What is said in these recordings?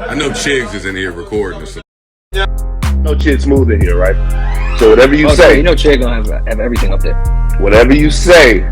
I know Chiggs is in here recording this. No Chid Smooth in here, right? So whatever you say, you know, Chig gonna have everything up there. whatever you say,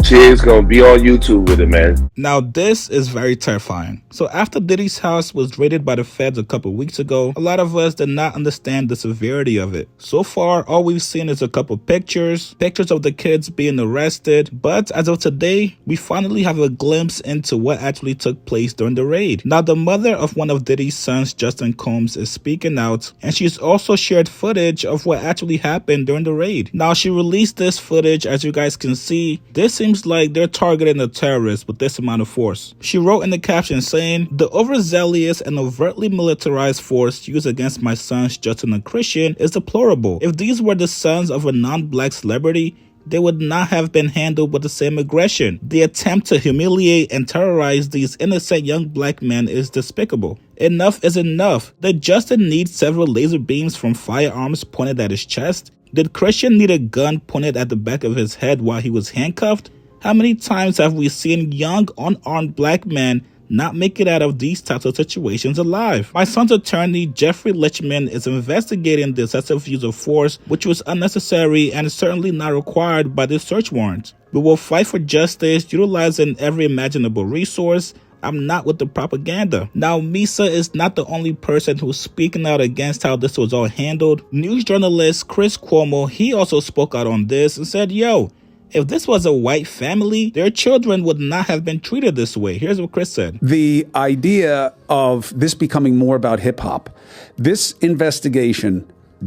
Chid's gonna be on YouTube with it, man. Now this is very terrifying. So after Diddy's house was raided by the feds a couple weeks ago, a lot of us did not understand the severity of it. So far, all we've seen is a couple pictures of the kids being arrested, but as of today, we finally have a glimpse into what actually took place during the raid. Now the mother of one of Diddy's sons, Justin Combs, is speaking out, and she's also shared footage of what actually happened during the raid. Now she released this footage, as you guys can see. This seems like they're targeting the terrorists with this amount of force. She wrote in the caption saying, "The overzealous and overtly militarized force used against my sons Justin and Christian is deplorable. If these were the sons of a non-black celebrity, they would not have been handled with the same aggression. The attempt to humiliate and terrorize these innocent young black men is despicable. Enough is enough. Did Justin need several laser beams from firearms pointed at his chest? Did Christian need a gun pointed at the back of his head while he was handcuffed? How many times have we seen young, unarmed black men not make it out of these types of situations alive? My son's attorney, Jeffrey Lichman, is investigating the excessive use of force, which was unnecessary and certainly not required by this search warrant. We will fight for justice, utilizing every imaginable resource. I'm not with the propaganda." Now, Misa is not the only person who's speaking out against how this was all handled. News journalist Chris Cuomo, he also spoke out on this and said, "Yo, if this was a white family, their children would not have been treated this way." Here's what Chris said. The idea of this becoming more about hip hop, this investigation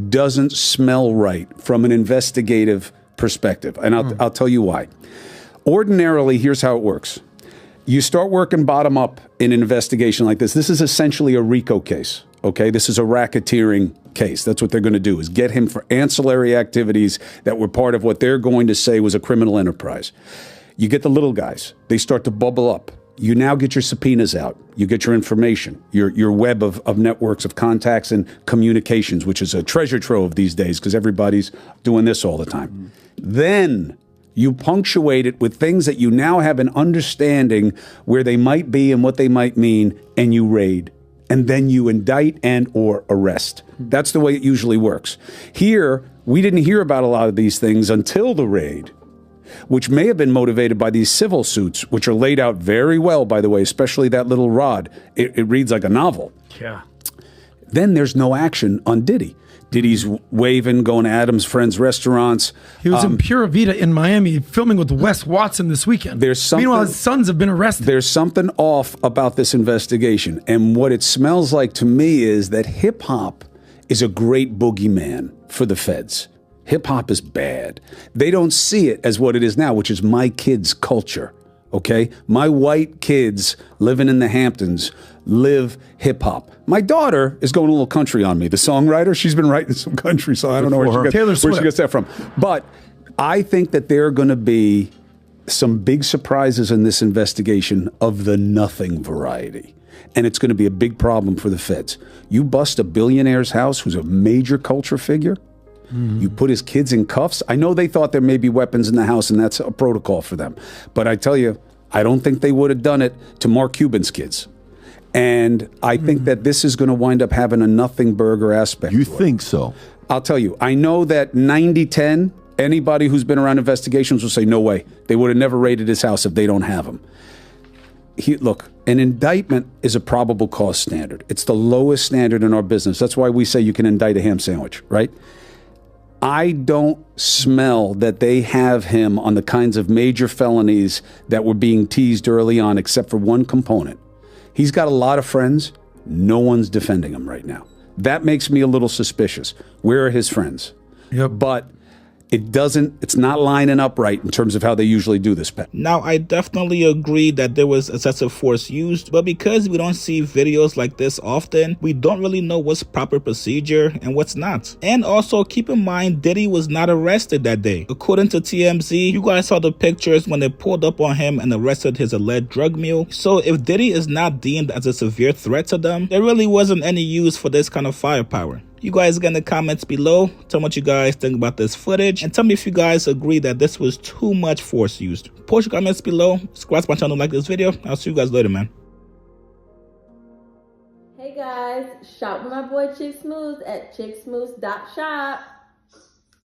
doesn't smell right from an investigative perspective. And I'll tell you why. Ordinarily, here's how it works. You start working bottom up in an investigation like this. This is essentially a RICO case. Okay, this is a racketeering case. That's what they're going to do, is get him for ancillary activities that were part of what they're going to say was a criminal enterprise. You get the little guys. They start to bubble up. You now get your subpoenas out. You get your information, your web of networks of contacts and communications, which is a treasure trove these days because everybody's doing this all the time. Then you punctuate it with things that you now have an understanding where they might be and what they might mean, and you raid. And then you indict and or arrest. That's the way it usually works. Here, we didn't hear about a lot of these things until the raid, which may have been motivated by these civil suits, which are laid out very well, by the way, especially that little rod. It reads like a novel. Yeah. Then there's no action on Diddy. Diddy's waving, going to Adam's friends' restaurants. He was in Pura Vida in Miami filming with Wes Watson this weekend. Meanwhile, his sons have been arrested. There's something off about this investigation. And what it smells like to me is that hip-hop is a great boogeyman for the feds. Hip-hop is bad. They don't see it as what it is now, which is my kids' culture. Okay? My white kids living in the Hamptons live hip-hop. My daughter is going a little country on me. The songwriter, she's been writing some country, so I don't know where she gets that from. But I think that there are going to be some big surprises in this investigation of the nothing variety. And it's going to be a big problem for the feds. You bust a billionaire's house who's a major culture figure. You put his kids in cuffs. I know they thought there may be weapons in the house, and that's a protocol for them. But I tell you, I don't think they would have done it to Mark Cuban's kids. And I think that this is going to wind up having a nothing burger aspect. You think so? I'll tell you, I know that 90-10, anybody who's been around investigations will say, no way. They would have never raided his house if they don't have him. Look, an indictment is a probable cause standard. It's the lowest standard in our business. That's why we say you can indict a ham sandwich, right? I don't smell that they have him on the kinds of major felonies that were being teased early on, except for one component. He's got a lot of friends. No one's defending him right now. That makes me a little suspicious. Where are his friends? Yep. But it's not lining up right in terms of how they usually do this, Pat. Now, I definitely agree that there was excessive force used, but because we don't see videos like this often, we don't really know what's proper procedure and what's not. And also, keep in mind, Diddy was not arrested that day. According to TMZ, you guys saw the pictures when they pulled up on him and arrested his alleged drug mule. So if Diddy is not deemed as a severe threat to them, there really wasn't any use for this kind of firepower. You guys get in the comments below. Tell me what you guys think about this footage. And tell me if you guys agree that this was too much force used. Post your comments below. Subscribe to my channel, like this video. I'll see you guys later, man. Hey guys, shop with my boy Chick Smooth at chicksmooth.shop.